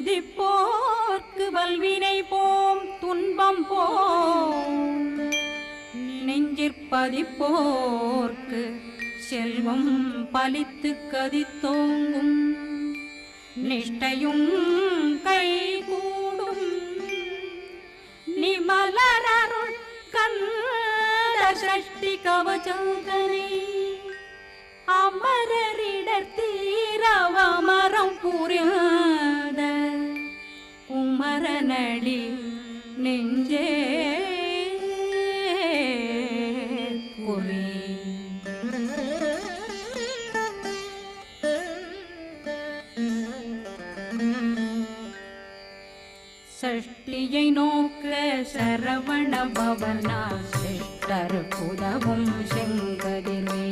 துதிப்போர்க்கு வல்வினை போம் துன்பம் போம் நெஞ்சிற்பதிப்போர்க்கு செல்வம் பலித்து கதித்தோங்கும் நிஷ்டையும் கைகூடும் நிமலரருள் கந்த சஷ்டி கவசந்தனை அமரரிடர் தீரவமரம் புரியாத குமரனடி நெஞ்சே குறி சஷ்டியை நோக்க சரவண பவனா சிஷ்டர் புதவும் செங்கதிர்வே